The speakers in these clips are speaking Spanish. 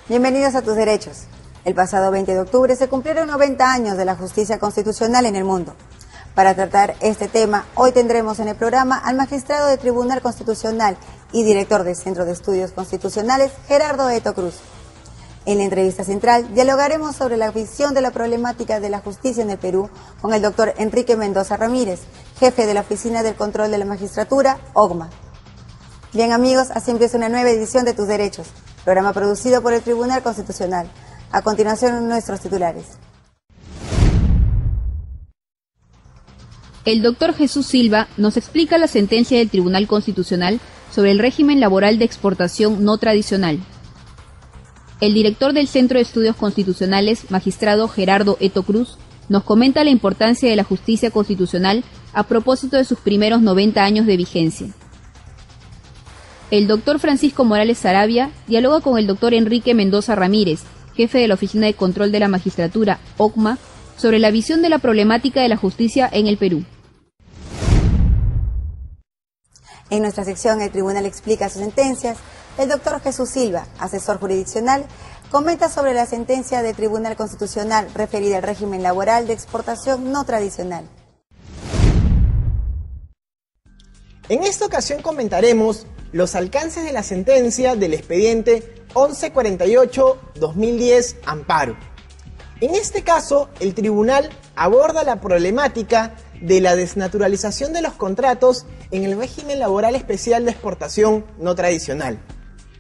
Bienvenidos a Tus Derechos. El pasado 20 de octubre se cumplieron 90 años de la justicia constitucional en el mundo. Para tratar este tema, hoy tendremos en el programa al magistrado del Tribunal Constitucional y director del Centro de Estudios Constitucionales, Gerardo Eto Cruz. En la entrevista central dialogaremos sobre la visión de la problemática de la justicia en el Perú con el doctor Enrique Mendoza Ramírez, jefe de la Oficina del Control de la Magistratura, OCMA. Bien amigos, así empieza una nueva edición de Tus Derechos, programa producido por el Tribunal Constitucional. A continuación, nuestros titulares. El doctor Jesús Silva nos explica la sentencia del Tribunal Constitucional sobre el régimen laboral de exportación no tradicional. El director del Centro de Estudios Constitucionales, magistrado Gerardo Eto Cruz, nos comenta la importancia de la justicia constitucional a propósito de sus primeros 90 años de vigencia. El doctor Francisco Morales Sarabia dialoga con el doctor Enrique Mendoza Ramírez, jefe de la Oficina de Control de la Magistratura, OCMA, sobre la visión de la problemática de la justicia en el Perú. En nuestra sección El Tribunal explica sus sentencias, el doctor Jesús Silva, asesor jurisdiccional, comenta sobre la sentencia del Tribunal Constitucional referida al régimen laboral de exportación no tradicional. En esta ocasión comentaremos los alcances de la sentencia del expediente 1148-2010 Amparo. En este caso, el tribunal aborda la problemática de la desnaturalización de los contratos en el régimen laboral especial de exportación no tradicional.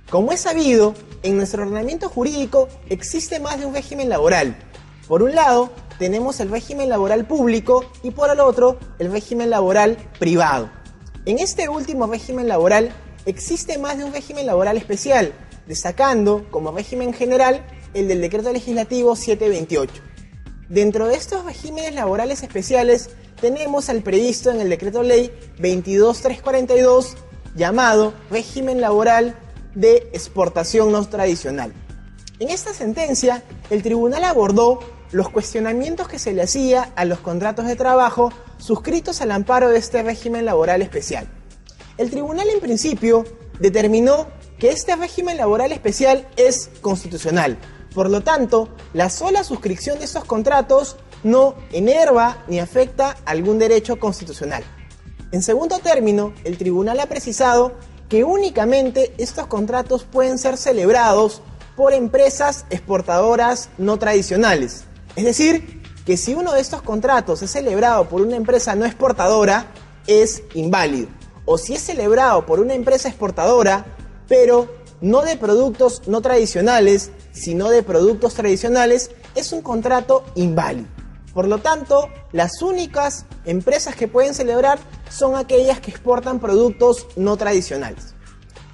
Como es sabido, en nuestro ordenamiento jurídico existe más de un régimen laboral. Por un lado, tenemos el régimen laboral público y por el otro, el régimen laboral privado. En este último régimen laboral existe más de un régimen laboral especial, destacando como régimen general el del Decreto Legislativo 728. Dentro de estos regímenes laborales especiales tenemos al previsto en el Decreto Ley 22342 llamado régimen laboral de exportación no tradicional. En esta sentencia, el tribunal abordó los cuestionamientos que se le hacía a los contratos de trabajo suscritos al amparo de este régimen laboral especial. El tribunal en principio determinó que este régimen laboral especial es constitucional. Por lo tanto, la sola suscripción de estos contratos no enerva ni afecta algún derecho constitucional. En segundo término, el tribunal ha precisado que únicamente estos contratos pueden ser celebrados por empresas exportadoras no tradicionales. Es decir, que si uno de estos contratos es celebrado por una empresa no exportadora, es inválido. O si es celebrado por una empresa exportadora, pero no de productos no tradicionales, sino de productos tradicionales, es un contrato inválido. Por lo tanto, las únicas empresas que pueden celebrar son aquellas que exportan productos no tradicionales.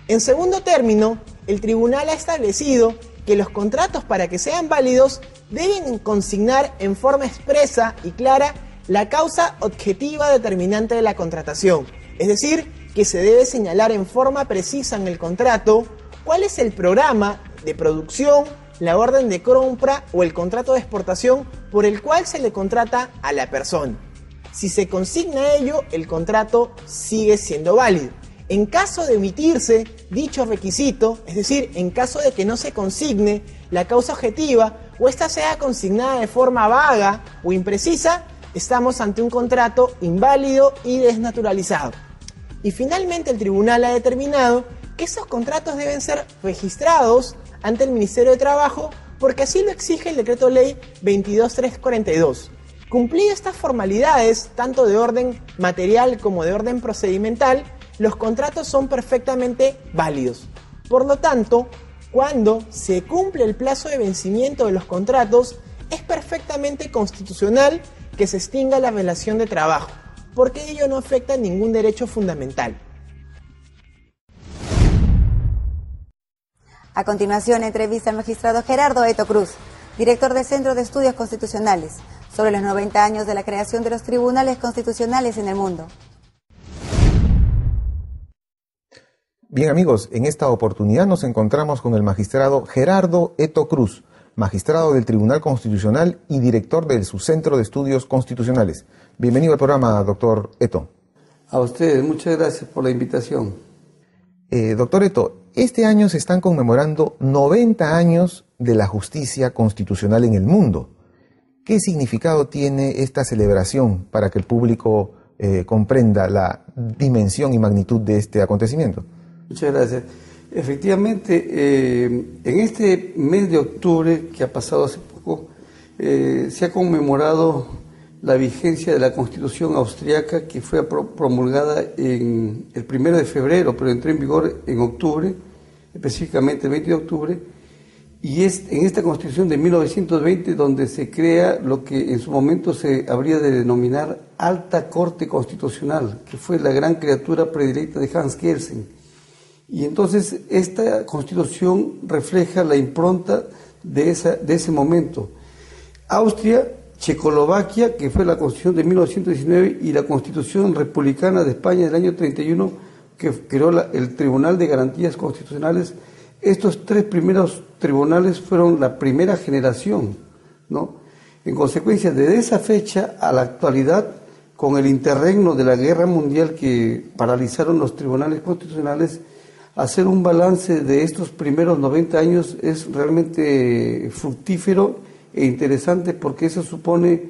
En segundo término, el tribunal ha establecido que los contratos, para que sean válidos, deben consignar en forma expresa y clara la causa objetiva determinante de la contratación. Es decir, que se debe señalar en forma precisa en el contrato cuál es el programa de producción, la orden de compra o el contrato de exportación por el cual se le contrata a la persona. Si se consigna ello, el contrato sigue siendo válido. En caso de omitirse dicho requisito, es decir, en caso de que no se consigne la causa objetiva o esta sea consignada de forma vaga o imprecisa, estamos ante un contrato inválido y desnaturalizado. Y finalmente el tribunal ha determinado que estos contratos deben ser registrados ante el Ministerio de Trabajo porque así lo exige el Decreto Ley 22342. Cumplidas estas formalidades, tanto de orden material como de orden procedimental, los contratos son perfectamente válidos. Por lo tanto, cuando se cumple el plazo de vencimiento de los contratos, es perfectamente constitucional que se extinga la relación de trabajo, porque ello no afecta ningún derecho fundamental. A continuación, entrevista al magistrado Gerardo Eto Cruz, director del Centro de Estudios Constitucionales, sobre los 90 años de la creación de los tribunales constitucionales en el mundo. Bien amigos, en esta oportunidad nos encontramos con el magistrado Gerardo Eto Cruz, magistrado del Tribunal Constitucional y director del Subcentro de Estudios Constitucionales. Bienvenido al programa, doctor Eto. A ustedes, muchas gracias por la invitación. Doctor Eto, este año se están conmemorando 90 años de la justicia constitucional en el mundo. ¿Qué significado tiene esta celebración para que el público comprenda la dimensión y magnitud de este acontecimiento? Muchas gracias. Efectivamente, en este mes de octubre que ha pasado hace poco, se ha conmemorado la vigencia de la Constitución austriaca, que fue promulgada el 1 de febrero, pero entró en vigor en octubre, específicamente el 20 de octubre, y es en esta Constitución de 1920 donde se crea lo que en su momento se habría de denominar Alta Corte Constitucional, que fue la gran criatura predilecta de Hans Kelsen. Y entonces esta Constitución refleja la impronta de ese momento. Austria, Checoslovaquia, que fue la Constitución de 1919, y la Constitución Republicana de España del año 31, que creó el Tribunal de Garantías Constitucionales. Estos tres primeros tribunales fueron la primera generación, ¿no? En consecuencia, desde esa fecha a la actualidad, con el interregno de la Guerra Mundial que paralizaron los tribunales constitucionales, hacer un balance de estos primeros 90 años es realmente fructífero e interesante, porque eso supone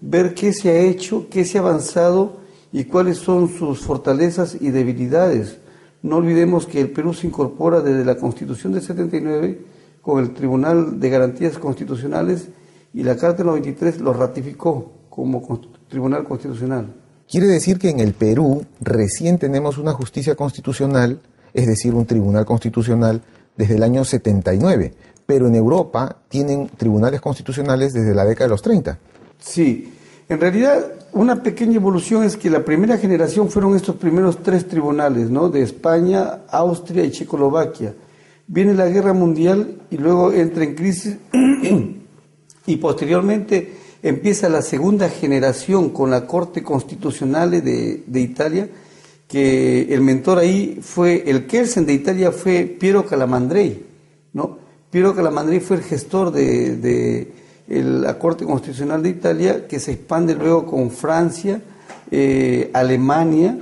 ver qué se ha hecho, qué se ha avanzado y cuáles son sus fortalezas y debilidades. No olvidemos que el Perú se incorpora desde la Constitución del 79 con el Tribunal de Garantías Constitucionales, y la Carta del 93 lo ratificó como Tribunal Constitucional. Quiere decir que en el Perú recién tenemos una justicia constitucional, es decir, un tribunal constitucional desde el año 79, pero en Europa tienen tribunales constitucionales desde la década de los 30. Sí, en realidad una pequeña evolución es que la primera generación fueron estos primeros tres tribunales, ¿no? De España, Austria y Checoslovaquia. Viene la Guerra Mundial y luego entra en crisis y posteriormente empieza la segunda generación con la Corte Constitucional de Italia, que el mentor ahí fue, el Kelsen de Italia fue Piero Calamandrei, ¿no? Piero Calamandrei fue el gestor de la Corte Constitucional de Italia, que se expande luego con Francia, Alemania,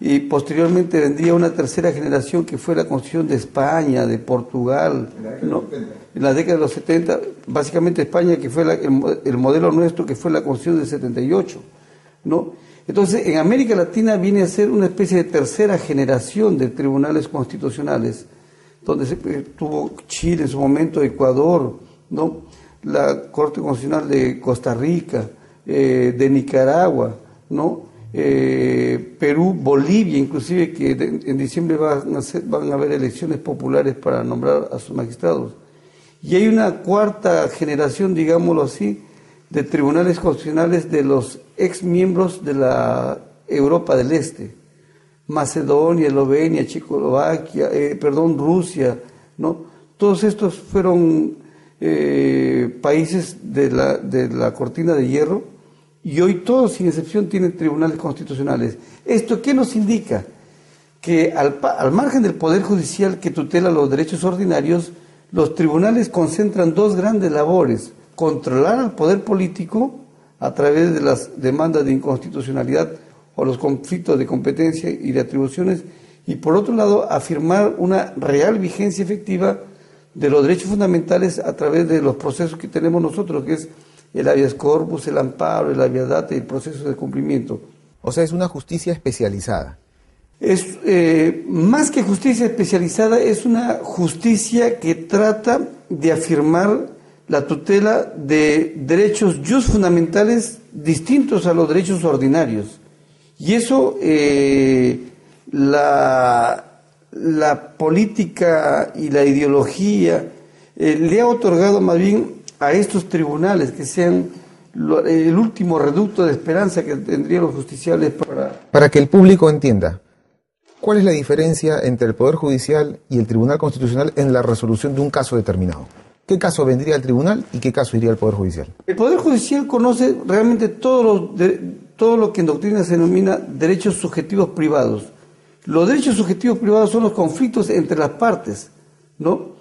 y posteriormente vendría una tercera generación que fue la Constitución de España, de Portugal, ¿no? En la década de los 70, básicamente España, que fue el modelo nuestro, que fue la Constitución del 78, ¿no? Entonces, en América Latina viene a ser una especie de tercera generación de tribunales constitucionales, donde tuvo Chile en su momento, Ecuador, ¿no? La Corte Constitucional de Costa Rica, de Nicaragua, ¿no? Perú, Bolivia, inclusive, que en diciembre van a haber elecciones populares para nombrar a sus magistrados. Y hay una cuarta generación, digámoslo así, de tribunales constitucionales de los ex miembros de la Europa del Este, Macedonia, Eslovenia, Checoslovaquia, Rusia, ¿no? Todos estos fueron países de la cortina de hierro, y hoy todos, sin excepción, tienen tribunales constitucionales. ¿Esto qué nos indica? Que al margen del Poder Judicial que tutela los derechos ordinarios, los tribunales concentran dos grandes labores: controlar al poder político a través de las demandas de inconstitucionalidad o los conflictos de competencia y de atribuciones, y por otro lado, afirmar una real vigencia efectiva de los derechos fundamentales a través de los procesos que tenemos nosotros, que es el habeas corpus, el amparo, el habeas data y el proceso de cumplimiento. O sea, es una justicia especializada. Es más que justicia especializada, es una justicia que trata de afirmar la tutela de derechos fundamentales distintos a los derechos ordinarios. Y eso la política y la ideología le ha otorgado más bien a estos tribunales que sean el último reducto de esperanza que tendrían los justiciables Para que el público entienda, ¿cuál es la diferencia entre el Poder Judicial y el Tribunal Constitucional en la resolución de un caso determinado? ¿Qué caso vendría al tribunal y qué caso iría al Poder Judicial? El Poder Judicial conoce realmente todo lo que en doctrina se denomina derechos subjetivos privados. Los derechos subjetivos privados son los conflictos entre las partes, ¿no?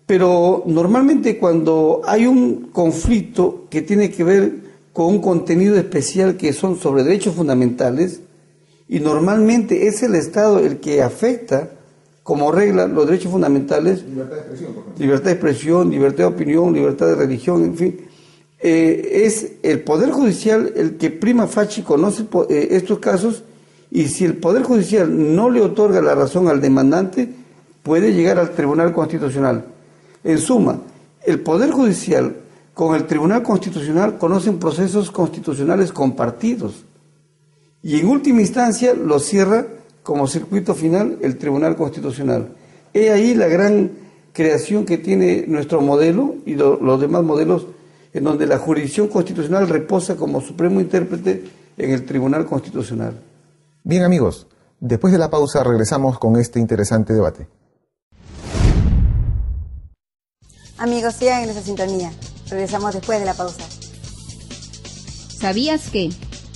Pero normalmente cuando hay un conflicto que tiene que ver con un contenido especial que son sobre derechos fundamentales, y normalmente es el Estado el que afecta como regla los derechos fundamentales, libertad de expresión, libertad de opinión, libertad de religión, en fin, es el Poder Judicial el que prima facie conoce estos casos, y si el Poder Judicial no le otorga la razón al demandante, puede llegar al Tribunal Constitucional. En suma, el Poder Judicial con el Tribunal Constitucional conocen procesos constitucionales compartidos, y en última instancia lo cierra como circuito final el Tribunal Constitucional. He ahí la gran creación que tiene nuestro modelo y los demás modelos, en donde la jurisdicción constitucional reposa como supremo intérprete en el Tribunal Constitucional. Bien, amigos, después de la pausa regresamos con este interesante debate. Amigos, sigan en esa sintonía. Regresamos después de la pausa. ¿Sabías que?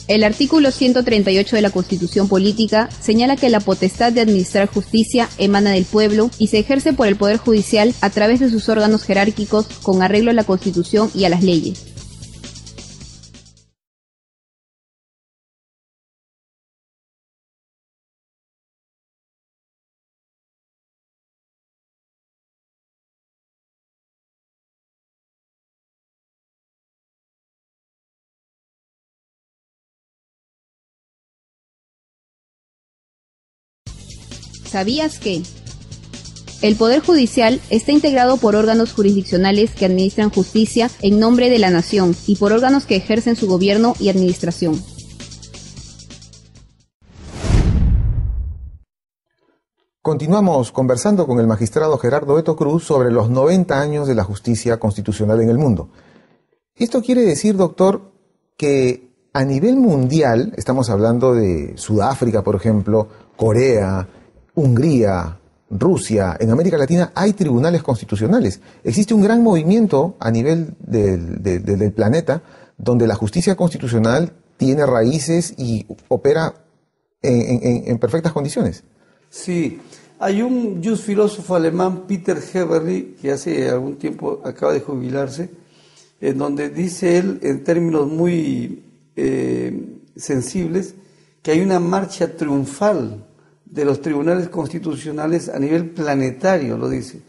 El artículo 138 de la Constitución Política señala que la potestad de administrar justicia emana del pueblo y se ejerce por el Poder Judicial a través de sus órganos jerárquicos con arreglo a la Constitución y a las leyes. ¿Sabías que? El Poder Judicial está integrado por órganos jurisdiccionales que administran justicia en nombre de la nación y por órganos que ejercen su gobierno y administración. Continuamos conversando con el magistrado Gerardo Eto Cruz sobre los 90 años de la justicia constitucional en el mundo. Esto quiere decir, doctor, que a nivel mundial, estamos hablando de Sudáfrica, por ejemplo, Corea, Hungría, Rusia, en América Latina hay tribunales constitucionales. Existe un gran movimiento a nivel del planeta donde la justicia constitucional tiene raíces y opera en perfectas condiciones. Sí, hay un filósofo alemán, Peter Heberli, que hace algún tiempo acaba de jubilarse, en donde dice él, en términos muy sensibles, que hay una marcha triunfal de los tribunales constitucionales a nivel planetario, lo dice.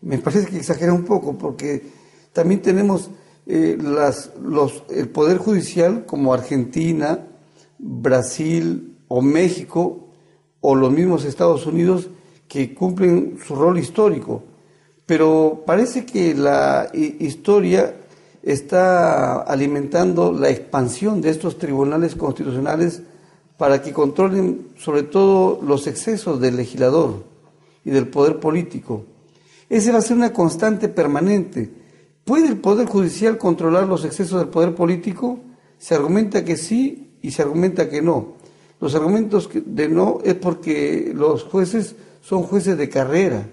Me parece que exagera un poco, porque también tenemos el Poder Judicial como Argentina, Brasil o México o los mismos Estados Unidos, que cumplen su rol histórico. Pero parece que la historia está alimentando la expansión de estos tribunales constitucionales para que controlen sobre todo los excesos del legislador y del poder político. Esa va a ser una constante permanente. ¿Puede el Poder Judicial controlar los excesos del poder político? Se argumenta que sí y se argumenta que no. Los argumentos de no es porque los jueces son jueces de carrera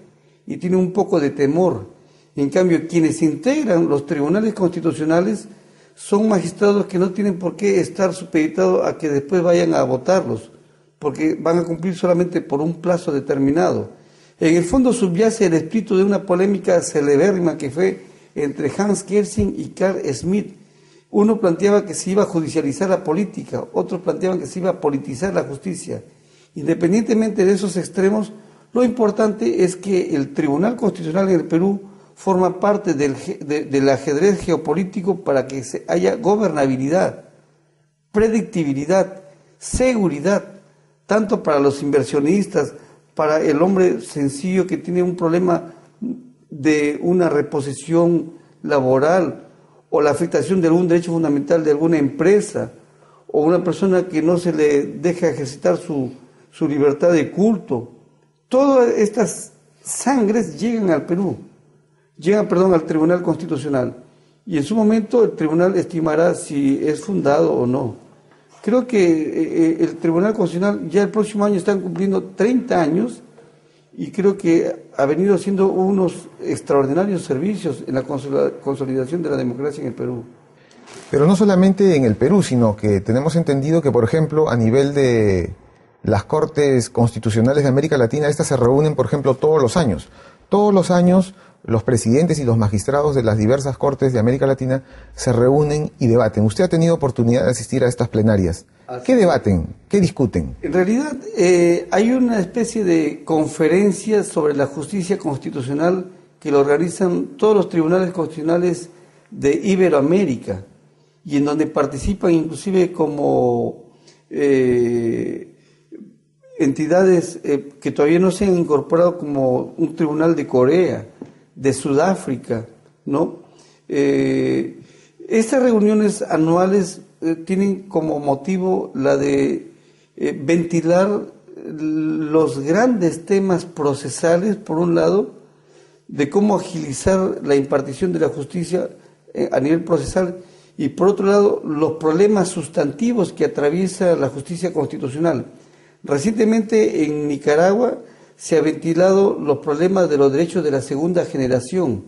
y tienen un poco de temor. En cambio, quienes integran los tribunales constitucionales son magistrados que no tienen por qué estar supeditados a que después vayan a votarlos, porque van a cumplir solamente por un plazo determinado. En el fondo subyace el espíritu de una polémica celebérrima que fue entre Hans Kelsen y Carl Schmitt. Uno planteaba que se iba a judicializar la política, otros planteaban que se iba a politizar la justicia. Independientemente de esos extremos, lo importante es que el Tribunal Constitucional en el Perú forma parte del ajedrez geopolítico para que haya gobernabilidad, predictibilidad, seguridad, tanto para los inversionistas, para el hombre sencillo que tiene un problema de una reposición laboral o la afectación de algún derecho fundamental de alguna empresa, o una persona que no se le deja ejercitar su libertad de culto. Todas estas sangres llegan al Perú. Al Tribunal Constitucional, y en su momento el tribunal estimará si es fundado o no. Creo que el Tribunal Constitucional ya el próximo año están cumpliendo 30 años y creo que ha venido haciendo unos extraordinarios servicios en la consolidación de la democracia en el Perú. Pero no solamente en el Perú, sino que tenemos entendido que, por ejemplo, a nivel de las Cortes Constitucionales de América Latina, estas se reúnen, por ejemplo, todos los años. Todos los años los presidentes y los magistrados de las diversas cortes de América Latina se reúnen y debaten. Usted ha tenido oportunidad de asistir a estas plenarias. ¿Qué debaten? ¿Qué discuten? En realidad hay una especie de conferencia sobre la justicia constitucional que lo organizan todos los tribunales constitucionales de Iberoamérica y en donde participan inclusive como entidades que todavía no se han incorporado, como un tribunal de Corea, de Sudáfrica, ¿no? Estas reuniones anuales tienen como motivo la de ventilar los grandes temas procesales, por un lado, de cómo agilizar la impartición de la justicia a nivel procesal, y por otro lado, los problemas sustantivos que atraviesa la justicia constitucional. Recientemente en Nicaragua se han ventilado los problemas de los derechos de la segunda generación,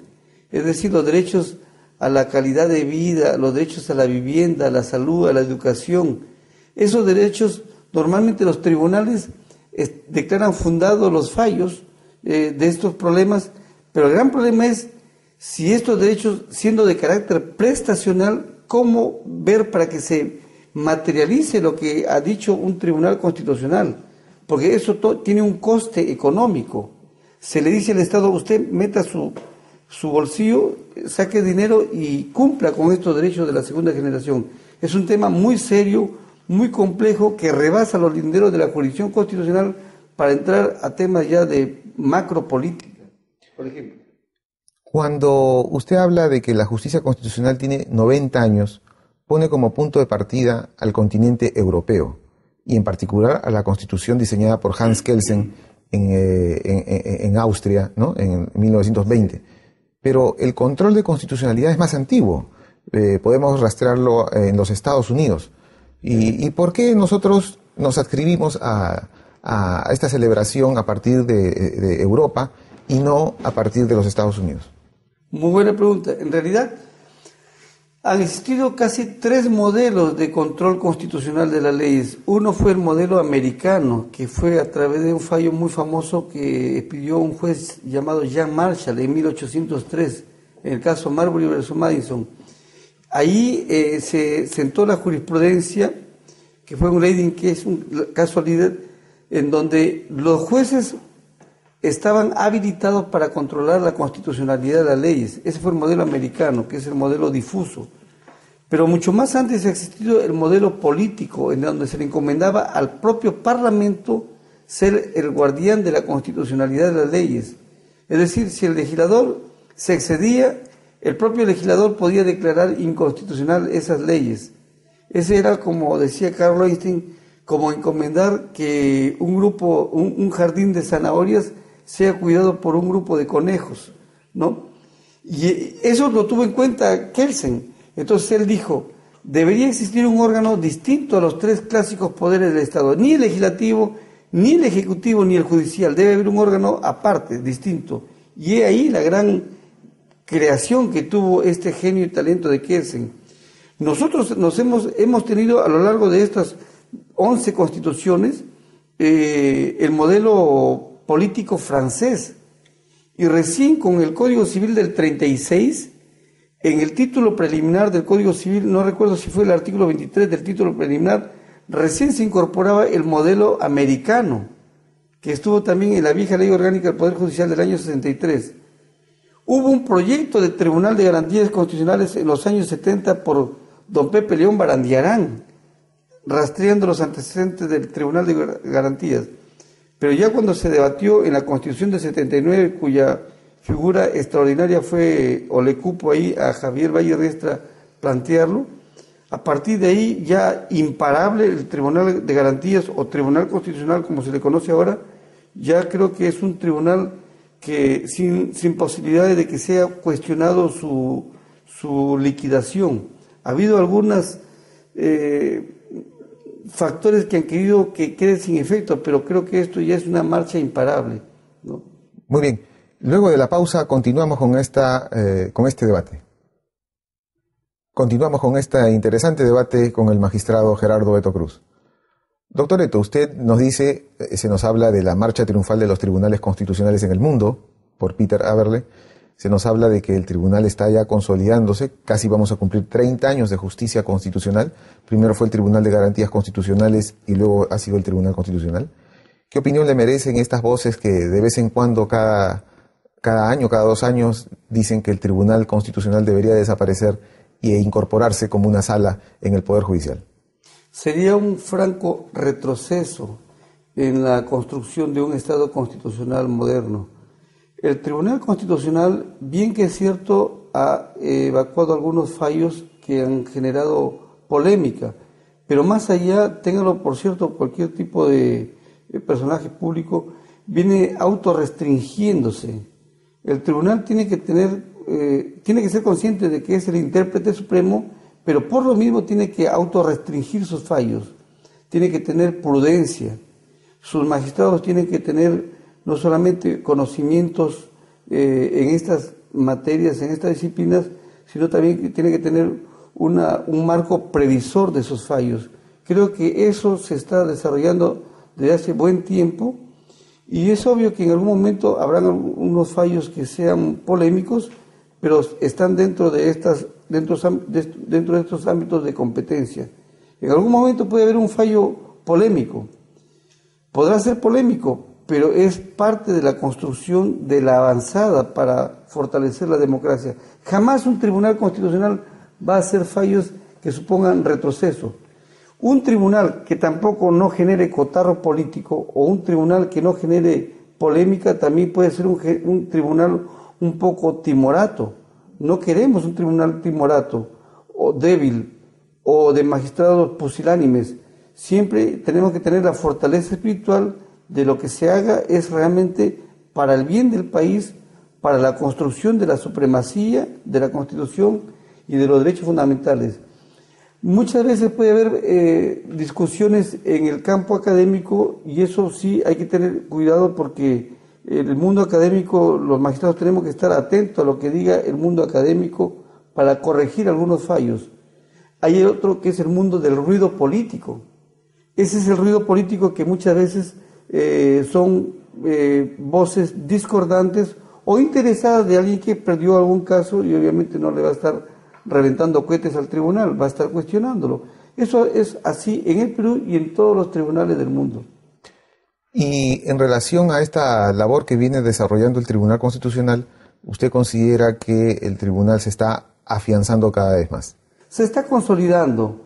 es decir, los derechos a la calidad de vida, los derechos a la vivienda, a la salud, a la educación. Esos derechos, normalmente los tribunales declaran fundados los fallos de estos problemas, pero el gran problema es si estos derechos, siendo de carácter prestacional, cómo ver para que se materialice lo que ha dicho un tribunal constitucional, porque eso tiene un coste económico. Se le dice al Estado: usted meta su bolsillo, saque dinero y cumpla con estos derechos de la segunda generación. Es un tema muy serio, muy complejo, que rebasa los linderos de la jurisdicción constitucional para entrar a temas ya de macropolítica, por ejemplo. Cuando usted habla de que la justicia constitucional tiene 90 años, pone como punto de partida al continente europeo, y en particular a la constitución diseñada por Hans Kelsen en Austria, ¿no?, en 1920. Pero el control de constitucionalidad es más antiguo. Podemos rastrearlo en los Estados Unidos. ¿Y por qué nosotros nos adscribimos a esta celebración a partir de Europa y no a partir de los Estados Unidos? Muy buena pregunta. En realidad han existido casi 3 modelos de control constitucional de las leyes. Uno fue el modelo americano, que fue a través de un fallo muy famoso que pidió un juez llamado Jean Marshall en 1803, en el caso Marbury versus Madison. Ahí se sentó la jurisprudencia, que fue un Leiding, que es un caso líder, en donde los jueces estaban habilitados para controlar la constitucionalidad de las leyes. Ese fue el modelo americano, que es el modelo difuso. Pero mucho más antes ha existido el modelo político, en donde se le encomendaba al propio Parlamento ser el guardián de la constitucionalidad de las leyes. Es decir, si el legislador se excedía, el propio legislador podía declarar inconstitucional esas leyes. Ese era, como decía Carl Einstein, como encomendar que un jardín de zanahorias sea cuidado por un grupo de conejos, ¿no? Y eso lo tuvo en cuenta Kelsen. Entonces él dijo: debería existir un órgano distinto a los 3 clásicos poderes del Estado, ni el legislativo, ni el ejecutivo, ni el judicial. Debe haber un órgano aparte, distinto. Y he ahí la gran creación que tuvo este genio y talento de Kelsen. Nosotros hemos tenido a lo largo de estas 11 constituciones el modelo político francés, y recién con el Código Civil del 36, en el título preliminar del Código Civil, no recuerdo si fue el artículo 23 del título preliminar, recién se incorporaba el modelo americano, que estuvo también en la vieja Ley Orgánica del Poder Judicial del año 63. Hubo un proyecto de Tribunal de Garantías Constitucionales en los años 70 por don Pepe León Barandiarán, rastreando los antecedentes del Tribunal de Garantías. Pero ya cuando se debatió en la Constitución de 79, cuya figura extraordinaria fue, o le cupo ahí a Javier Valle Riestra plantearlo, a partir de ahí ya imparable el Tribunal de Garantías, o Tribunal Constitucional como se le conoce ahora, ya creo que es un tribunal que sin posibilidades de que sea cuestionado su liquidación. Ha habido algunas factores que han querido que quede sin efecto, pero creo que esto ya es una marcha imparable, ¿no? Muy bien. Luego de la pausa continuamos con este debate. Continuamos con este interesante debate con el magistrado Gerardo Eto Cruz. Doctor Eto, usted nos dice, se nos habla de la marcha triunfal de los tribunales constitucionales en el mundo, por Peter Aberle, se nos habla de que el tribunal está ya consolidándose, casi vamos a cumplir 30 años de justicia constitucional. Primero fue el Tribunal de Garantías Constitucionales y luego ha sido el Tribunal Constitucional. ¿Qué opinión le merecen estas voces que de vez en cuando, cada año, cada 2 años, dicen que el Tribunal Constitucional debería desaparecer e incorporarse como una sala en el Poder Judicial? Sería un franco retroceso en la construcción de un Estado constitucional moderno. El Tribunal Constitucional, bien que es cierto, ha evacuado algunos fallos que han generado polémica, pero más allá, téngalo por cierto, cualquier tipo de personaje público, viene autorrestringiéndose. El tribunal tiene que ser consciente de que es el intérprete supremo, pero por lo mismo tiene que autorrestringir sus fallos, tiene que tener prudencia. Sus magistrados tienen que tener no solamente conocimientos en estas materias, en estas disciplinas, sino también tiene que tener un marco previsor de sus fallos. Creo que eso se está desarrollando desde hace buen tiempo y es obvio que en algún momento habrán unos fallos que sean polémicos, pero están dentro de estos ámbitos de competencia. En algún momento puede haber un fallo polémico, podrá ser polémico, pero es parte de la construcción de la avanzada para fortalecer la democracia. Jamás un tribunal constitucional va a hacer fallos que supongan retroceso. Un tribunal que tampoco no genere cotarro político o un tribunal que no genere polémica también puede ser un tribunal un poco timorato. No queremos un tribunal timorato o débil o de magistrados pusilánimes. Siempre tenemos que tener la fortaleza espiritual de lo que se haga es realmente para el bien del país, para la construcción de la supremacía de la Constitución y de los derechos fundamentales. Muchas veces puede haber discusiones en el campo académico y eso sí hay que tener cuidado porque en el mundo académico los magistrados tenemos que estar atentos a lo que diga el mundo académico para corregir algunos fallos. Hay otro que es el mundo del ruido político. Ese es el ruido político que muchas veces son voces discordantes o interesadas de alguien que perdió algún caso y obviamente no le va a estar reventando cohetes al tribunal, va a estar cuestionándolo. Eso es así en el Perú y en todos los tribunales del mundo. Y en relación a esta labor que viene desarrollando el Tribunal Constitucional, ¿usted considera que el tribunal se está afianzando cada vez más? Se está consolidando.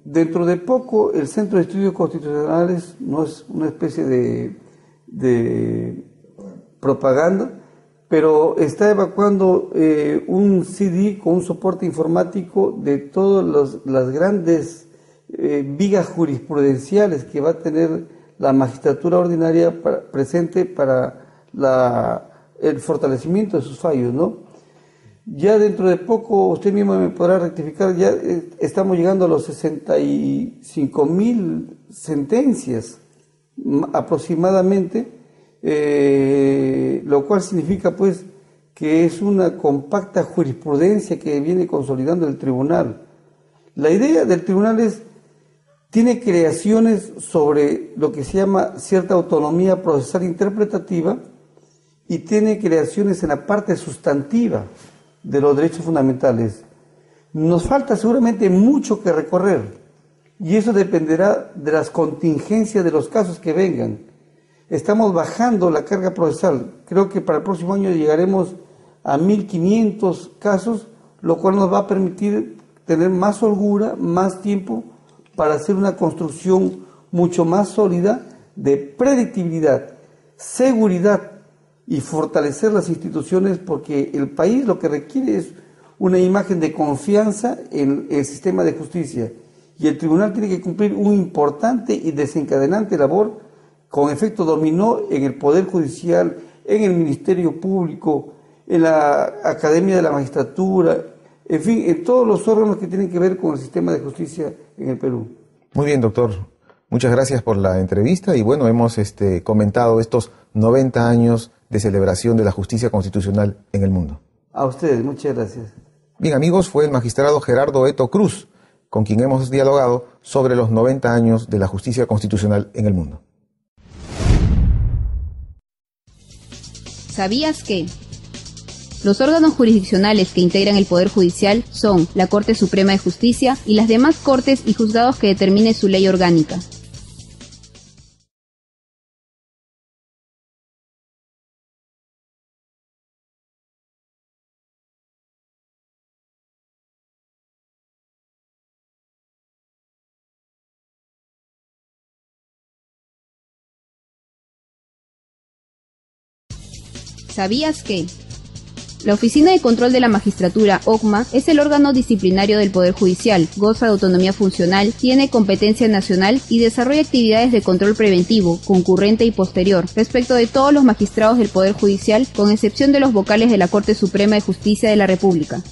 Dentro de poco el Centro de Estudios Constitucionales no es una especie de propaganda, pero está evacuando un CD con un soporte informático de todas las grandes vigas jurisprudenciales que va a tener la magistratura ordinaria presente para el fortalecimiento de sus fallos, ¿no? Ya dentro de poco, usted mismo me podrá rectificar, ya estamos llegando a los 65.000 sentencias aproximadamente, lo cual significa pues que es una compacta jurisprudencia que viene consolidando el tribunal. La idea del tribunal tiene creaciones sobre lo que se llama cierta autonomía procesal interpretativa y tiene creaciones en la parte sustantiva de los derechos fundamentales. Nos falta seguramente mucho que recorrer y eso dependerá de las contingencias de los casos que vengan. Estamos bajando la carga procesal. Creo que para el próximo año llegaremos a 1.500 casos, lo cual nos va a permitir tener más holgura, más tiempo para hacer una construcción mucho más sólida de predictibilidad, seguridad y fortalecer las instituciones, porque el país lo que requiere es una imagen de confianza en el sistema de justicia y el tribunal tiene que cumplir un importante y desencadenante labor con efecto dominó en el Poder Judicial, en el Ministerio Público, en la Academia de la Magistratura, en fin, en todos los órganos que tienen que ver con el sistema de justicia en el Perú. Muy bien, doctor. Muchas gracias por la entrevista y bueno, hemos comentado estos 90 años de celebración de la justicia constitucional en el mundo. A ustedes, muchas gracias. Bien, amigos, fue el magistrado Gerardo Eto Cruz, con quien hemos dialogado sobre los 90 años de la justicia constitucional en el mundo. ¿Sabías que? Los órganos jurisdiccionales que integran el Poder Judicial son la Corte Suprema de Justicia y las demás cortes y juzgados que determine su ley orgánica. ¿Sabías que? La Oficina de Control de la Magistratura, OCMA, es el órgano disciplinario del Poder Judicial, goza de autonomía funcional, tiene competencia nacional y desarrolla actividades de control preventivo, concurrente y posterior, respecto de todos los magistrados del Poder Judicial, con excepción de los vocales de la Corte Suprema de Justicia de la República.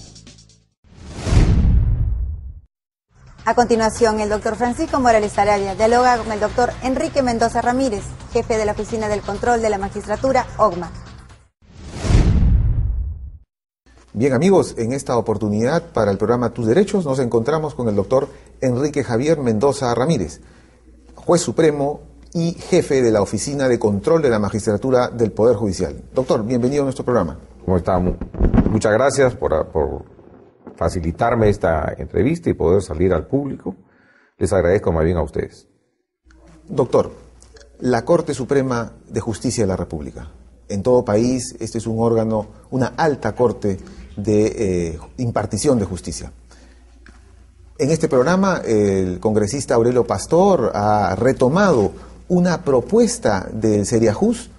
A continuación, el doctor Francisco Morales Araya dialoga con el doctor Enrique Mendoza Ramírez, jefe de la Oficina del Control de la Magistratura, OCMA. Bien amigos, en esta oportunidad para el programa Tus Derechos nos encontramos con el doctor Enrique Javier Mendoza Ramírez, juez supremo y jefe de la Oficina de Control de la Magistratura del Poder Judicial. Doctor, bienvenido a nuestro programa. ¿Cómo está? Muchas gracias por facilitarme esta entrevista y poder salir al público. Les agradezco más bien a ustedes. Doctor, la Corte Suprema de Justicia de la República. En todo país, este es un órgano, una alta corte de impartición de justicia. En este programa, el congresista Aurelio Pastor ha retomado una propuesta del Seriajus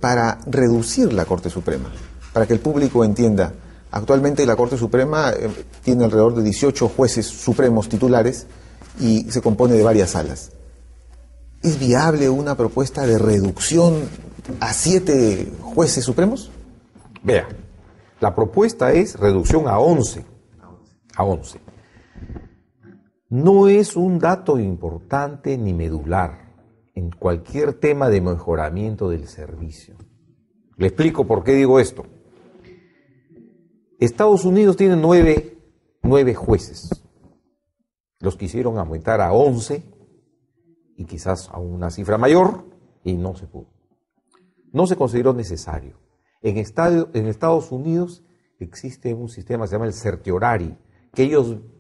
para reducir la Corte Suprema, para que el público entienda. Actualmente la Corte Suprema tiene alrededor de 18 jueces supremos titulares y se compone de varias salas. ¿Es viable una propuesta de reducción a 7 jueces supremos? Vea, la propuesta es reducción a 11. A 11. No es un dato importante ni medular en cualquier tema de mejoramiento del servicio. Le explico por qué digo esto. Estados Unidos tiene 9 jueces. Los quisieron aumentar a 11 y quizás a una cifra mayor y no se pudo. No se consideró necesario. En Estados Unidos existe un sistema que se llama el certiorari, que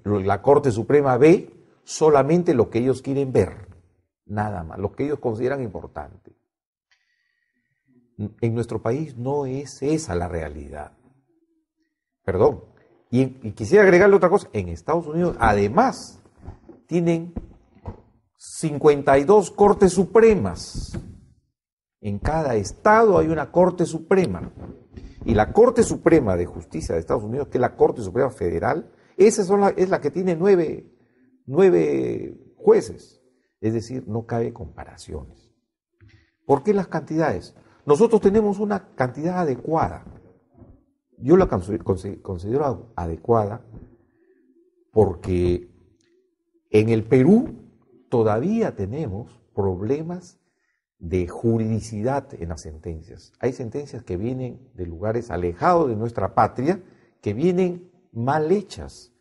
la Corte Suprema ve solamente lo que ellos quieren ver, nada más, lo que ellos consideran importante. En nuestro país no es esa la realidad. Perdón. Y quisiera agregarle otra cosa. En Estados Unidos, además, tienen 52 Cortes Supremas. En cada estado hay una Corte Suprema. Y la Corte Suprema de Justicia de Estados Unidos, que es la Corte Suprema Federal, esa es la que tiene 9 jueces. Es decir, no cabe comparaciones. ¿Por qué las cantidades? Nosotros tenemos una cantidad adecuada. Yo la considero adecuada porque en el Perú todavía tenemos problemas de juridicidad en las sentencias. Hay sentencias que vienen de lugares alejados de nuestra patria, que vienen mal hechas,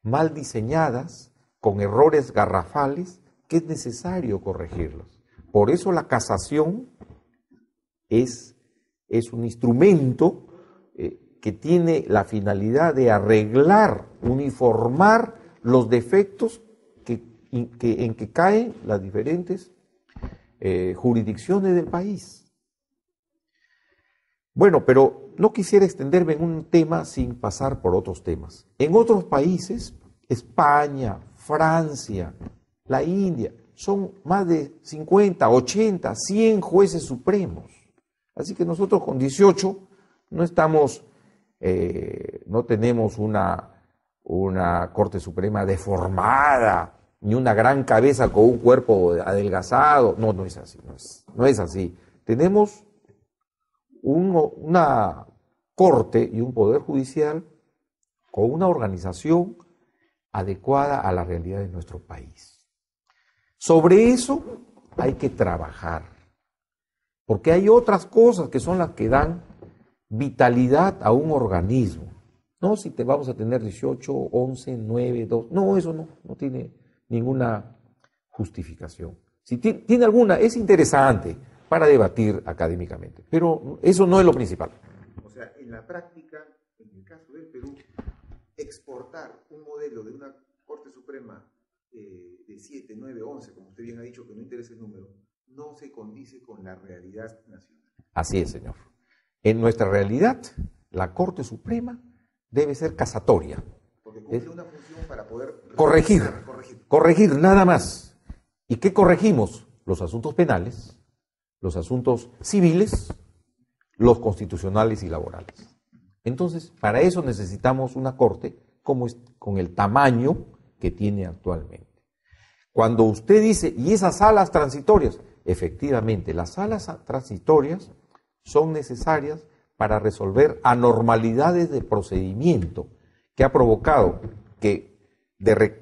mal diseñadas, con errores garrafales, que es necesario corregirlos. Por eso la casación es un instrumento que tiene la finalidad de arreglar, uniformar los defectos en que caen las diferentes jurisdicciones del país. Bueno, pero no quisiera extenderme en un tema sin pasar por otros temas. En otros países, España, Francia, la India, son más de 50, 80, 100 jueces supremos. Así que nosotros con 18 no estamos, no tenemos una Corte Suprema deformada, ni una gran cabeza con un cuerpo adelgazado. No, no es así, no es así. Tenemos una corte y un poder judicial con una organización adecuada a la realidad de nuestro país. Sobre eso hay que trabajar, porque hay otras cosas que son las que dan vitalidad a un organismo. No, si te vamos a tener 18, 11, 9, 2, no, eso no tiene ninguna justificación. Si tiene alguna, es interesante, para debatir académicamente. Pero eso no es lo principal. O sea, en la práctica, en el caso del Perú, exportar un modelo de una Corte Suprema de 7, 9, 11, como usted bien ha dicho, que no interesa el número, no se condice con la realidad nacional. Así es, señor. En nuestra realidad, la Corte Suprema debe ser casatoria. Porque cumple una función para poder corregir nada más. ¿Y qué corregimos? Los asuntos penales, los asuntos civiles, los constitucionales y laborales. Entonces, para eso necesitamos una Corte con el tamaño que tiene actualmente. Cuando usted dice, ¿y esas salas transitorias? Efectivamente, las salas transitorias son necesarias para resolver anormalidades de procedimiento que ha provocado que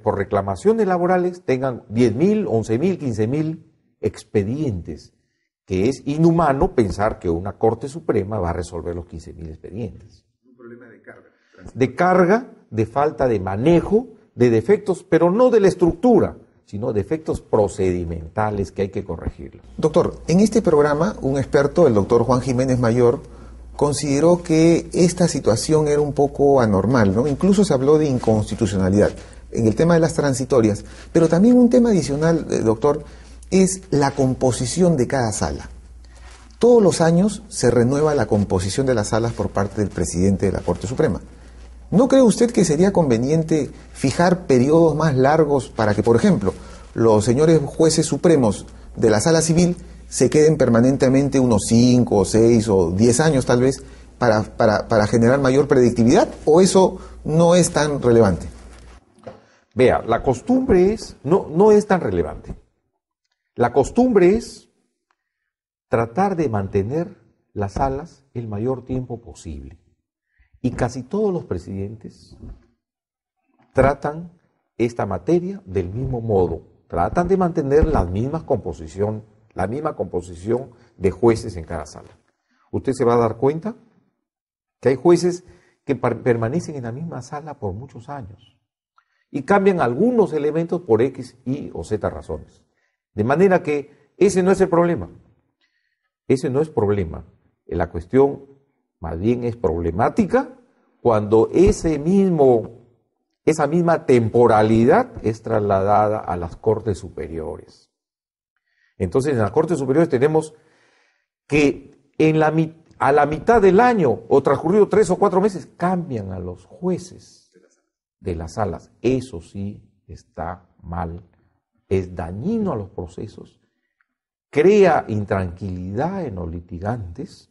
por reclamaciones laborales tengan 10.000, 11.000, 15.000 expedientes, que es inhumano pensar que una Corte Suprema va a resolver los 15.000 expedientes. Un problema de carga. De carga, de falta de manejo, de defectos, pero no de la estructura, sino defectos procedimentales que hay que corregirlos. Doctor, en este programa, un experto, el doctor Juan Jiménez Mayor, consideró que esta situación era un poco anormal, ¿no? Incluso se habló de inconstitucionalidad en el tema de las transitorias, pero también un tema adicional, doctor, es la composición de cada sala. Todos los años se renueva la composición de las salas por parte del presidente de la Corte Suprema. ¿No cree usted que sería conveniente fijar periodos más largos para que, por ejemplo, los señores jueces supremos de la Sala Civil se queden permanentemente unos 5, 6 o 10 años tal vez para generar mayor predictividad? ¿O eso no es tan relevante? Vea, la costumbre no es tan relevante. La costumbre es tratar de mantener las salas el mayor tiempo posible. Y casi todos los presidentes tratan esta materia del mismo modo. Tratan de mantener la misma composición de jueces en cada sala. Usted se va a dar cuenta que hay jueces que permanecen en la misma sala por muchos años y cambian algunos elementos por X, Y o Z razones. De manera que ese no es el problema. Ese no es problema. La cuestión más bien es problemática cuando esa misma temporalidad es trasladada a las Cortes Superiores. Entonces, en las Cortes Superiores tenemos que a la mitad del año, o transcurrido 3 o 4 meses, cambian a los jueces de las salas. Eso sí está mal, es dañino a los procesos, crea intranquilidad en los litigantes,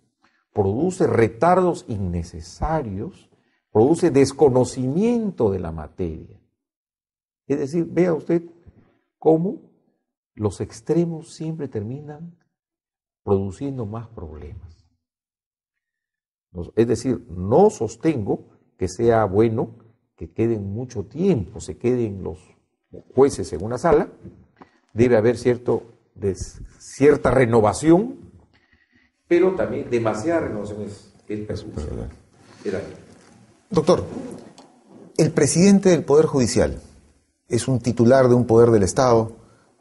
produce retardos innecesarios, produce desconocimiento de la materia. Es decir, vea usted cómo los extremos siempre terminan produciendo más problemas. Es decir, no sostengo que sea bueno que queden mucho tiempo, se queden los jueces en una sala. Debe haber cierta renovación, pero también demasiada renovación es perjudicial. Doctor, el presidente del Poder Judicial es un titular de un poder del Estado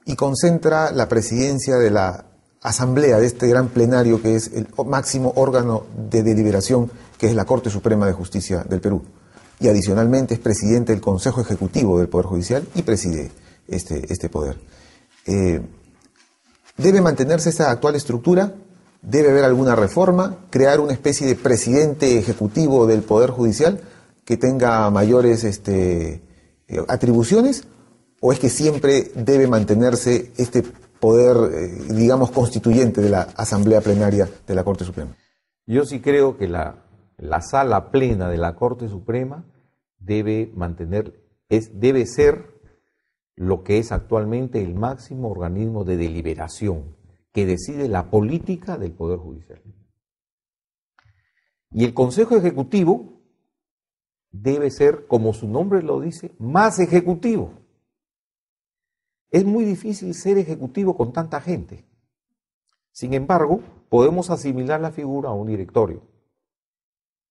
y concentra la presidencia de la asamblea, de este gran plenario que es el máximo órgano de deliberación, que es la Corte Suprema de Justicia del Perú. Y adicionalmente es presidente del Consejo Ejecutivo del Poder Judicial y preside este poder. ¿Debe mantenerse esta actual estructura? ¿Debe haber alguna reforma? ¿Crear una especie de presidente ejecutivo del Poder Judicial que tenga mayores atribuciones? ¿O es que siempre debe mantenerse este poder, digamos, constituyente de la Asamblea Plenaria de la Corte Suprema? Yo sí creo que la sala plena de la Corte Suprema debe ser lo que es actualmente el máximo organismo de deliberación, que decide la política del Poder Judicial. Y el Consejo Ejecutivo debe ser, como su nombre lo dice, más ejecutivo. Es muy difícil ser ejecutivo con tanta gente. Sin embargo, podemos asimilar la figura a un directorio.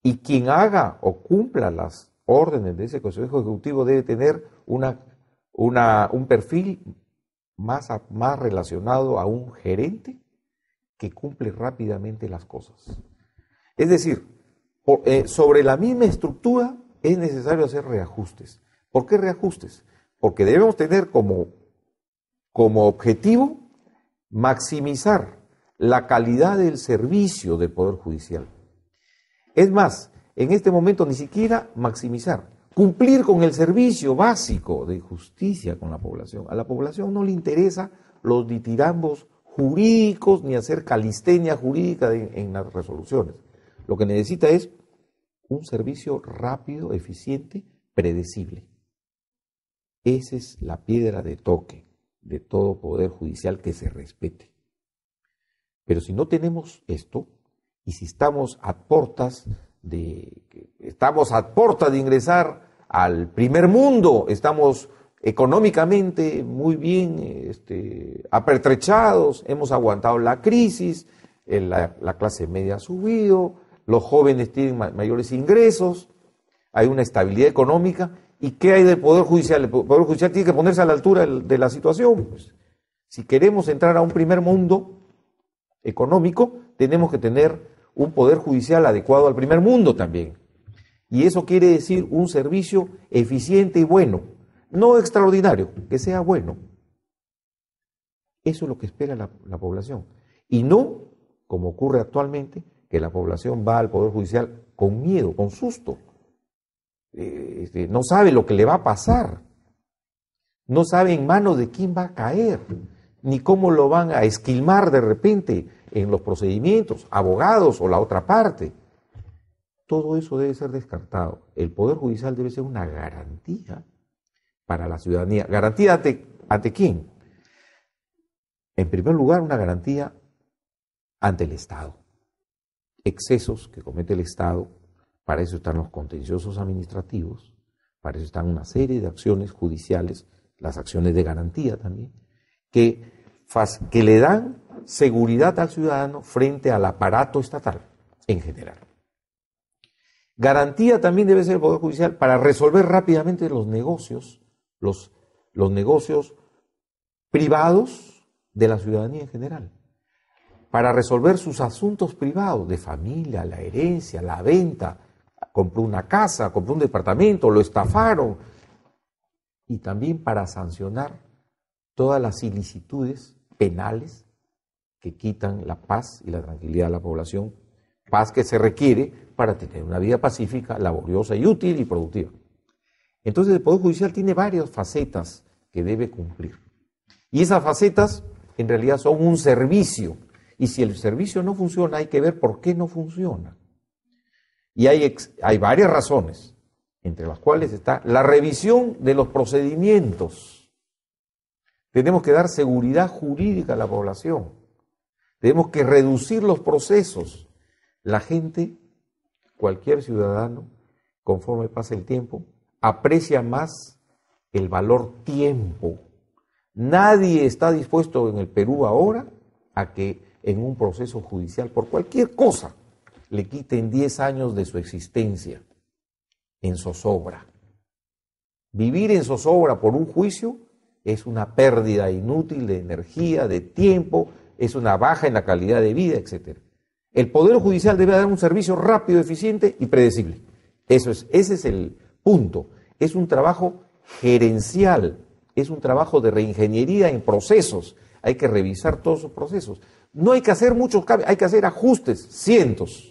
Y quien haga o cumpla las órdenes de ese Consejo Ejecutivo debe tener un perfil más relacionado a un gerente que cumple rápidamente las cosas. Es decir, sobre la misma estructura es necesario hacer reajustes. ¿Por qué reajustes? Porque debemos tener como objetivo maximizar la calidad del servicio del Poder Judicial. Es más, en este momento ni siquiera maximizar, cumplir con el servicio básico de justicia con la población. A la población no le interesa los ditirambos jurídicos ni hacer calistenia jurídica en las resoluciones. Lo que necesita es un servicio rápido, eficiente, predecible. Esa es la piedra de toque de todo poder judicial, que se respete. Pero si no tenemos esto, y si estamos a portas de ingresar al primer mundo, estamos económicamente muy bien apertrechados, hemos aguantado la crisis, la clase media ha subido, los jóvenes tienen mayores ingresos, hay una estabilidad económica. ¿Y qué hay del Poder Judicial? El Poder Judicial tiene que ponerse a la altura de la situación. Pues, si queremos entrar a un primer mundo económico, tenemos que tener un Poder Judicial adecuado al primer mundo también. Y eso quiere decir un servicio eficiente y bueno, no extraordinario, que sea bueno. Eso es lo que espera la población. Y no, como ocurre actualmente, que la población va al Poder Judicial con miedo, con susto. No sabe lo que le va a pasar, no sabe en manos de quién va a caer, ni cómo lo van a esquilmar de repente en los procedimientos, abogados o la otra parte. Todo eso debe ser descartado. El Poder Judicial debe ser una garantía para la ciudadanía. ¿Garantía ante quién? En primer lugar, una garantía ante el Estado. Excesos que comete el Estado, para eso están los contenciosos administrativos, para eso están una serie de acciones judiciales, las acciones de garantía también, que le dan seguridad al ciudadano frente al aparato estatal en general. Garantía también debe ser el Poder Judicial para resolver rápidamente los negocios, los negocios privados de la ciudadanía en general, para resolver sus asuntos privados de familia, la herencia, la venta. Compró una casa, compró un departamento, lo estafaron. Y también para sancionar todas las ilicitudes penales que quitan la paz y la tranquilidad a la población, paz que se requiere para tener una vida pacífica, laboriosa y útil y productiva. Entonces el Poder Judicial tiene varias facetas que debe cumplir. Y esas facetas en realidad son un servicio. Y si el servicio no funciona, hay que ver por qué no funciona. Y hay varias razones, entre las cuales está la revisión de los procedimientos. Tenemos que dar seguridad jurídica a la población. Tenemos que reducir los procesos. La gente, cualquier ciudadano, conforme pasa el tiempo, aprecia más el valor tiempo. Nadie está dispuesto en el Perú ahora a que en un proceso judicial, por cualquier cosa, le quiten 10 años de su existencia en zozobra. Vivir en zozobra por un juicio es una pérdida inútil de energía, de tiempo, es una baja en la calidad de vida, etc. El Poder Judicial debe dar un servicio rápido, eficiente y predecible. Ese es el punto. Es un trabajo gerencial, es un trabajo de reingeniería en procesos. Hay que revisar todos esos procesos. No hay que hacer muchos cambios, hay que hacer ajustes, cientos.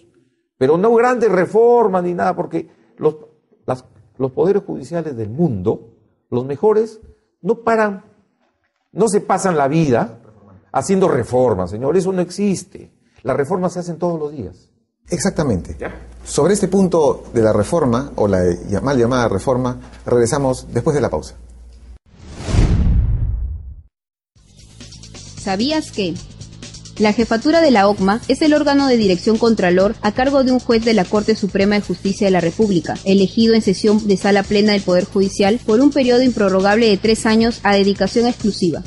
Pero no grandes reformas ni nada, porque los poderes judiciales del mundo, los mejores, no se pasan la vida haciendo reformas, señor, eso no existe. Las reformas se hacen todos los días. Exactamente. Sobre este punto de la reforma, o la mal llamada reforma, regresamos después de la pausa. ¿Sabías que la jefatura de la OCMA es el órgano de dirección contralor a cargo de un juez de la Corte Suprema de Justicia de la República, elegido en sesión de sala plena del Poder Judicial por un periodo improrrogable de 3 años a dedicación exclusiva?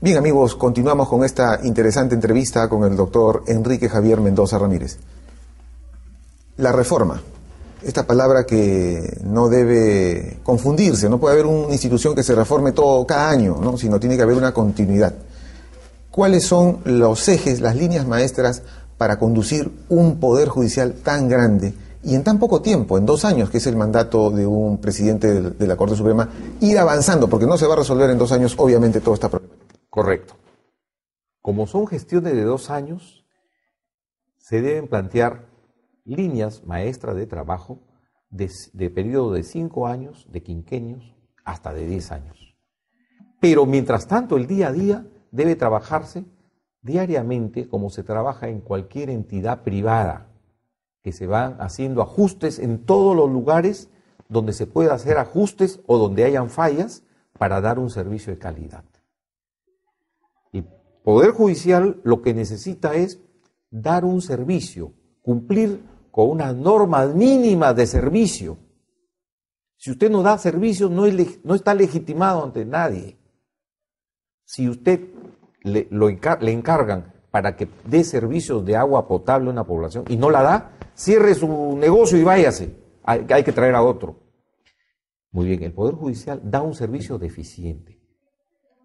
Bien, amigos, continuamos con esta interesante entrevista con el doctor Enrique Javier Mendoza Ramírez. La reforma, esta palabra que no debe confundirse, no puede haber una institución que se reforme todo cada año, ¿no? Sino tiene que haber una continuidad. ¿Cuáles son los ejes, las líneas maestras para conducir un poder judicial tan grande y en tan poco tiempo, en 2 años, que es el mandato de un presidente de la Corte Suprema, ir avanzando, porque no se va a resolver en 2 años, obviamente, todo esta problemática? Correcto. Como son gestiones de 2 años, se deben plantear líneas maestras de trabajo de periodo de 5 años, de quinquenios, hasta de 10 años. Pero mientras tanto, el día a día debe trabajarse diariamente como se trabaja en cualquier entidad privada, que se van haciendo ajustes en todos los lugares donde se pueda hacer ajustes o donde hayan fallas para dar un servicio de calidad. El Poder Judicial lo que necesita es dar un servicio, cumplir con unas normas mínimas de servicio. Si usted no da servicio, no está legitimado ante nadie. Si usted le encargan para que dé servicios de agua potable a una población y no la da, cierre su negocio y váyase. Hay que traer a otro. Muy bien, el Poder Judicial da un servicio deficiente.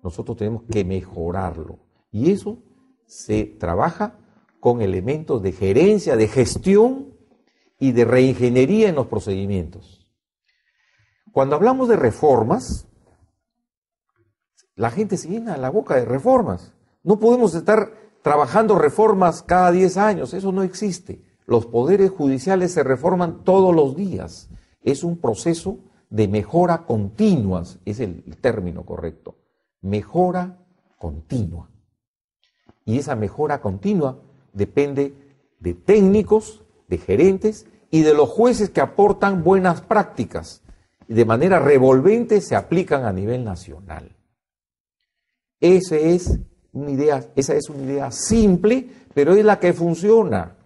Nosotros tenemos que mejorarlo. Y eso se trabaja con elementos de gerencia, de gestión y de reingeniería en los procedimientos. Cuando hablamos de reformas, la gente se llena la boca de reformas. No podemos estar trabajando reformas cada 10 años, eso no existe. Los poderes judiciales se reforman todos los días. Es un proceso de mejora continua, es el término correcto. Mejora continua. Y esa mejora continua depende de técnicos, de gerentes y de los jueces que aportan buenas prácticas y de manera revolvente se aplican a nivel nacional. Esa es una idea simple, pero es la que funciona.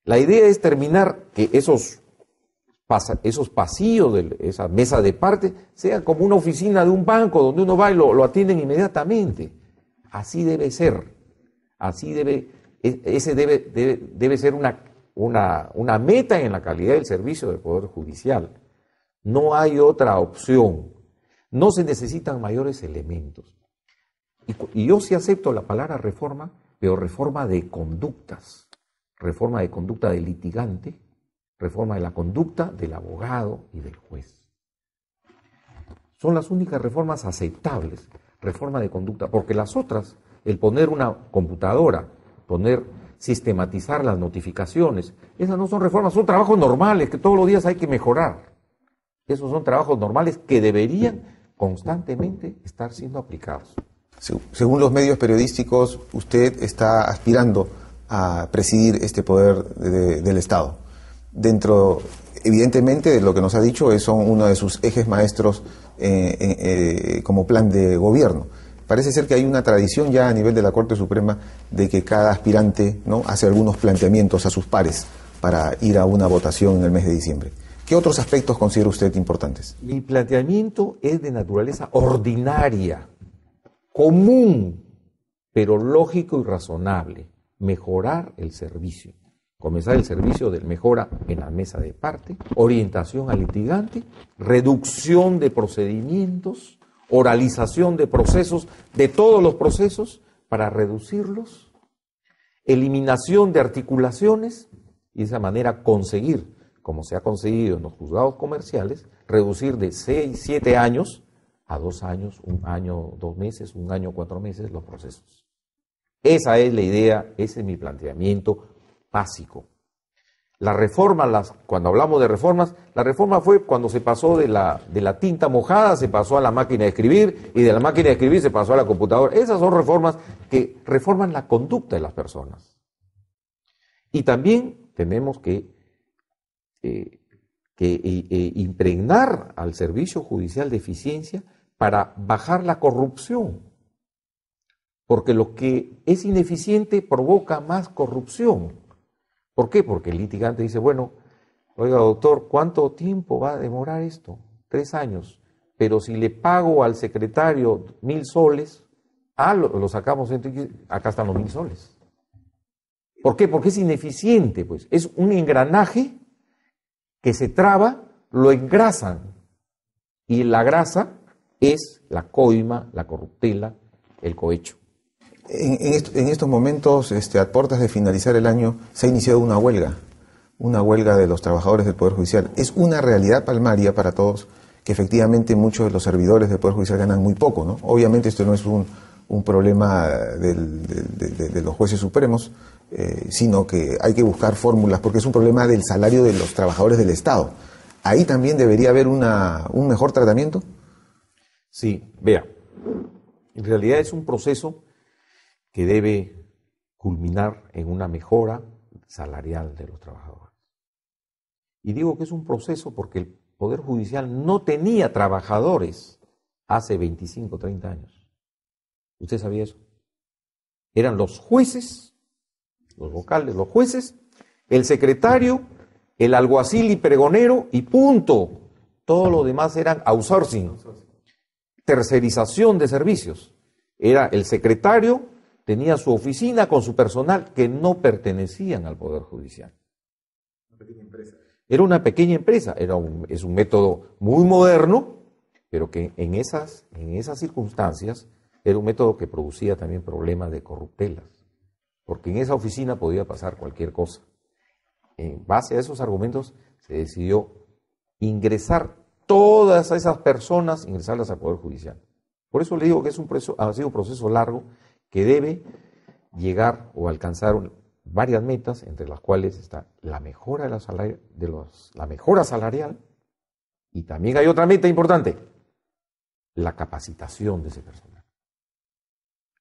La idea es terminar que esos pasillos de esa mesa de parte sean como una oficina de un banco donde uno va y lo atienden inmediatamente. Así debe ser. Ese debe ser una meta en la calidad del servicio del Poder Judicial. No hay otra opción. No se necesitan mayores elementos. Y yo sí acepto la palabra reforma, pero reforma de conductas. Reforma de conducta del litigante, reforma de la conducta del abogado y del juez. Son las únicas reformas aceptables, reforma de conducta, porque las otras, el poner una computadora, sistematizar las notificaciones, esas no son reformas, son trabajos normales que todos los días hay que mejorar. Esos son trabajos normales que deberían constantemente estar siendo aplicados. Según los medios periodísticos, usted está aspirando a presidir este poder del Estado. Dentro, evidentemente, de lo que nos ha dicho, son uno de sus ejes maestros como plan de gobierno. Parece ser que hay una tradición ya a nivel de la Corte Suprema de que cada aspirante, ¿no?, hace algunos planteamientos a sus pares para ir a una votación en el mes de diciembre. ¿Qué otros aspectos considera usted importantes? Mi planteamiento es de naturaleza ordinaria, común, pero lógico y razonable. Mejorar el servicio. Comenzar el servicio de mejora en la mesa de parte, orientación al litigante, reducción de procedimientos, oralización de procesos, de todos los procesos, para reducirlos, eliminación de articulaciones y de esa manera conseguir, como se ha conseguido en los juzgados comerciales, reducir de 6, 7 años a 2 años, 1 año, 2 meses, 1 año, 4 meses los procesos. Esa es la idea, ese es mi planteamiento básico. La reforma, cuando hablamos de reformas, la reforma fue cuando se pasó de la tinta mojada, se pasó a la máquina de escribir, y de la máquina de escribir se pasó a la computadora. Esas son reformas que reforman la conducta de las personas. Y también tenemos que impregnar al servicio judicial de eficiencia para bajar la corrupción. Porque lo que es ineficiente provoca más corrupción. ¿Por qué? Porque el litigante dice, bueno, oiga doctor, ¿cuánto tiempo va a demorar esto? 3 años. Pero si le pago al secretario 1,000 soles, lo sacamos, acá están los 1.000 soles. ¿Por qué? Porque es ineficiente, pues. Es un engranaje que se traba, lo engrasan. Y la grasa es la coima, la corruptela, el cohecho. En estos momentos, a puertas de finalizar el año, se ha iniciado una huelga de los trabajadores del Poder Judicial. Es una realidad palmaria para todos que efectivamente muchos de los servidores del Poder Judicial ganan muy poco, ¿no? Obviamente esto no es un problema de los jueces supremos, sino que hay que buscar fórmulas, porque es un problema del salario de los trabajadores del Estado. ¿Ahí también debería haber un mejor tratamiento? Sí, vea, en realidad es un proceso que debe culminar en una mejora salarial de los trabajadores. Y digo que es un proceso porque el Poder Judicial no tenía trabajadores hace 25, 30 años. ¿Usted sabía eso? Eran los jueces, los vocales, los jueces, el secretario, el alguacil y pregonero y punto. Todo lo demás eran outsourcing, tercerización de servicios. Era el secretario, tenía su oficina con su personal que no pertenecían al Poder Judicial. Una pequeña empresa. Era una pequeña empresa, es un método muy moderno, pero que en esas circunstancias era un método que producía también problemas de corruptelas, porque en esa oficina podía pasar cualquier cosa. En base a esos argumentos se decidió ingresar todas esas personas, ingresarlas al Poder Judicial. Por eso le digo que ha sido un proceso largo que debe llegar o alcanzar varias metas, entre las cuales está la mejora la mejora salarial, y también hay otra meta importante, la capacitación de ese personal.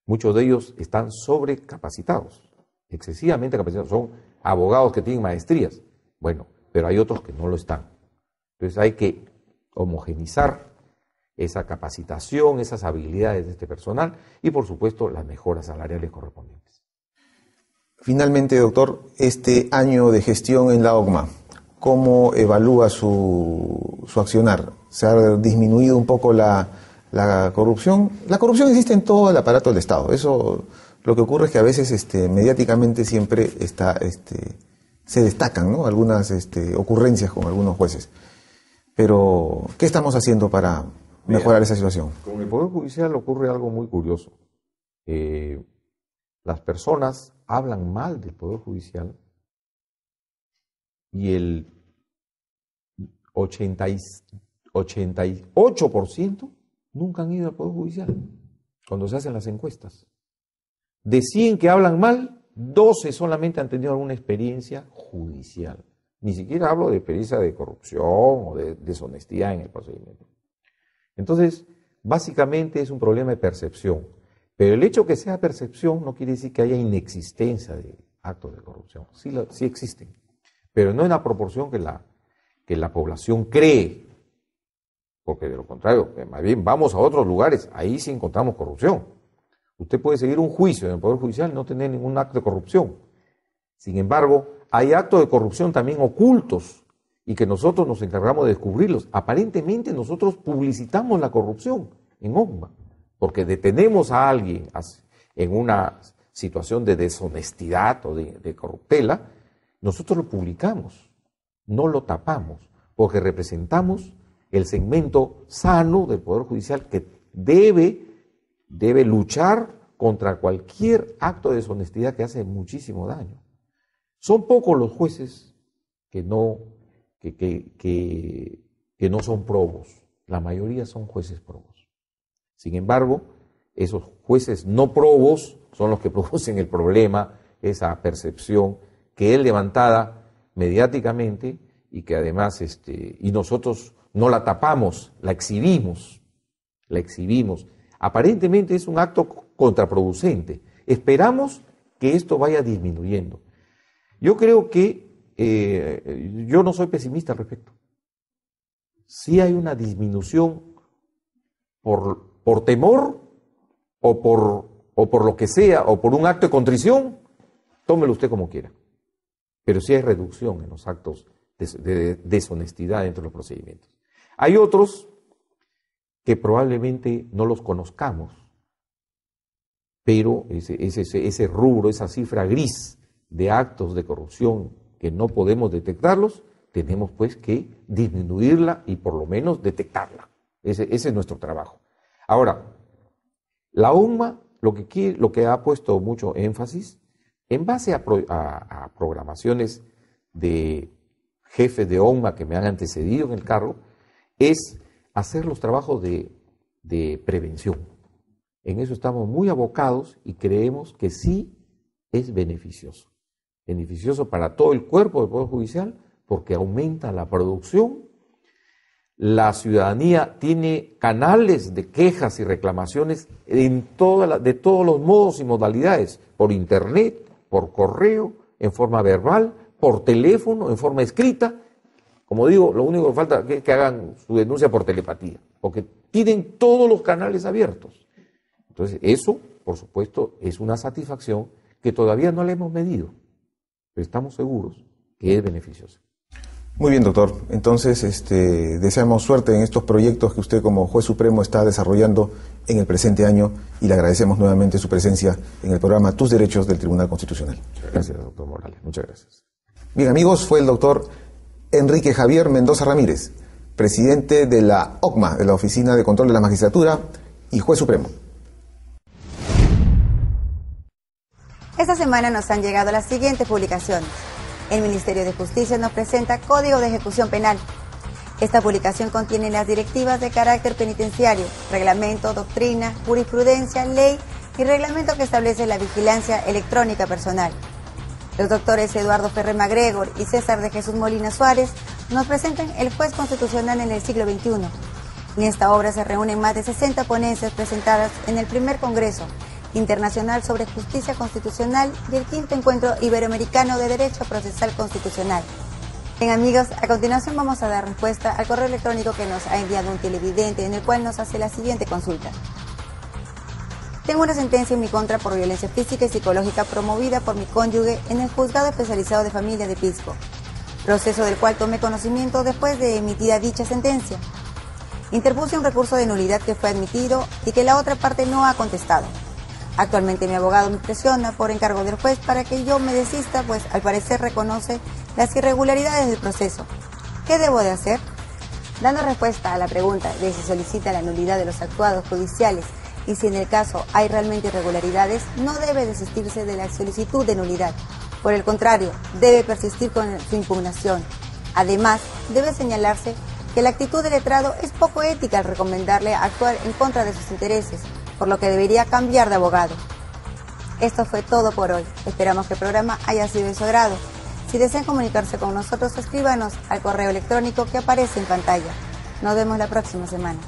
Muchos de ellos están sobrecapacitados, excesivamente capacitados, son abogados que tienen maestrías, bueno, pero hay otros que no lo están. Entonces hay que homogenizar esa capacitación, esas habilidades de este personal y, por supuesto, las mejoras salariales correspondientes. Finalmente, doctor, este año de gestión en la OCMA, ¿cómo evalúa su accionar? ¿Se ha disminuido un poco la corrupción? La corrupción existe en todo el aparato del Estado. Eso, lo que ocurre es que a veces mediáticamente siempre se destacan, ¿no?, algunas ocurrencias con algunos jueces. Pero, ¿qué estamos haciendo para mejorar esa situación? Con el Poder Judicial ocurre algo muy curioso. Las personas hablan mal del Poder Judicial y el 88% nunca han ido al Poder Judicial cuando se hacen las encuestas. De 100 que hablan mal, 12 solamente han tenido alguna experiencia judicial. Ni siquiera hablo de experiencia de corrupción o de deshonestidad en el procedimiento. Entonces, básicamente es un problema de percepción. Pero el hecho que sea percepción no quiere decir que haya inexistencia de actos de corrupción. Sí existen, pero no en la proporción que la población cree. Porque de lo contrario, más bien vamos a otros lugares, ahí sí encontramos corrupción. Usted puede seguir un juicio en el Poder Judicial y no tener ningún acto de corrupción. Sin embargo, hay actos de corrupción también ocultos y que nosotros nos encargamos de descubrirlos. Aparentemente nosotros publicitamos la corrupción en OCMA, porque detenemos a alguien en una situación de deshonestidad o de corruptela, nosotros lo publicamos, no lo tapamos, porque representamos el segmento sano del Poder Judicial que debe luchar contra cualquier acto de deshonestidad que hace muchísimo daño. Son pocos los jueces que no son probos, la mayoría son jueces probos. Sin embargo, esos jueces no probos son los que producen el problema, esa percepción que es levantada mediáticamente y que además, y nosotros no la tapamos, la exhibimos. Aparentemente es un acto contraproducente. Esperamos que esto vaya disminuyendo. Yo creo que yo no soy pesimista al respecto. Sí hay una disminución por temor o por lo que sea, o por un acto de contrición, tómelo usted como quiera. Pero sí hay reducción en los actos de deshonestidad dentro de los procedimientos. Hay otros que probablemente no los conozcamos, pero ese rubro, esa cifra gris de actos de corrupción que no podemos detectarlos, tenemos pues que disminuirla y por lo menos detectarla. Ese es nuestro trabajo. Ahora, la ONMA lo que ha puesto mucho énfasis, en base a programaciones de jefes de ONMA que me han antecedido en el cargo, es hacer los trabajos de prevención. En eso estamos muy abocados y creemos que sí es beneficioso. Beneficioso para todo el cuerpo del Poder Judicial porque aumenta la producción. La ciudadanía tiene canales de quejas y reclamaciones de todos los modos y modalidades, por internet, por correo, en forma verbal, por teléfono, en forma escrita. Como digo, lo único que falta es que hagan su denuncia por telepatía, porque tienen todos los canales abiertos. Entonces, eso, por supuesto, es una satisfacción que todavía no la hemos medido, pero estamos seguros que es beneficiosa. Muy bien, doctor. Entonces, deseamos suerte en estos proyectos que usted como juez supremo está desarrollando en el presente año y le agradecemos nuevamente su presencia en el programa Tus Derechos del Tribunal Constitucional. Gracias, doctor Morales. Muchas gracias. Bien, amigos, fue el doctor Enrique Javier Mendoza Ramírez, presidente de la OCMA, de la Oficina de Control de la Magistratura y juez supremo. Esta semana nos han llegado las siguientes publicaciones. El Ministerio de Justicia nos presenta Código de Ejecución Penal. Esta publicación contiene las directivas de carácter penitenciario, reglamento, doctrina, jurisprudencia, ley y reglamento que establece la vigilancia electrónica personal. Los doctores Eduardo Ferrer MacGregor y César de Jesús Molina Suárez nos presentan el juez constitucional en el siglo XXI. En esta obra se reúnen más de 60 ponencias presentadas en el primer Congreso Internacional sobre Justicia Constitucional y el quinto Encuentro Iberoamericano de Derecho Procesal Constitucional. Bien, amigos, a continuación vamos a dar respuesta al correo electrónico que nos ha enviado un televidente en el cual nos hace la siguiente consulta. Tengo una sentencia en mi contra por violencia física y psicológica promovida por mi cónyuge en el Juzgado Especializado de Familia de Pisco, proceso del cual tomé conocimiento después de emitida dicha sentencia. Interpuse un recurso de nulidad que fue admitido y que la otra parte no ha contestado. Actualmente mi abogado me presiona por encargo del juez para que yo me desista, pues al parecer reconoce las irregularidades del proceso. ¿Qué debo de hacer? Dando respuesta a la pregunta de si solicita la nulidad de los actuados judiciales y si en el caso hay realmente irregularidades, no debe desistirse de la solicitud de nulidad. Por el contrario, debe persistir con su impugnación. Además, debe señalarse que la actitud del letrado es poco ética al recomendarle actuar en contra de sus intereses, por lo que debería cambiar de abogado. Esto fue todo por hoy. Esperamos que el programa haya sido de su agrado. Si desean comunicarse con nosotros, escríbanos al correo electrónico que aparece en pantalla. Nos vemos la próxima semana.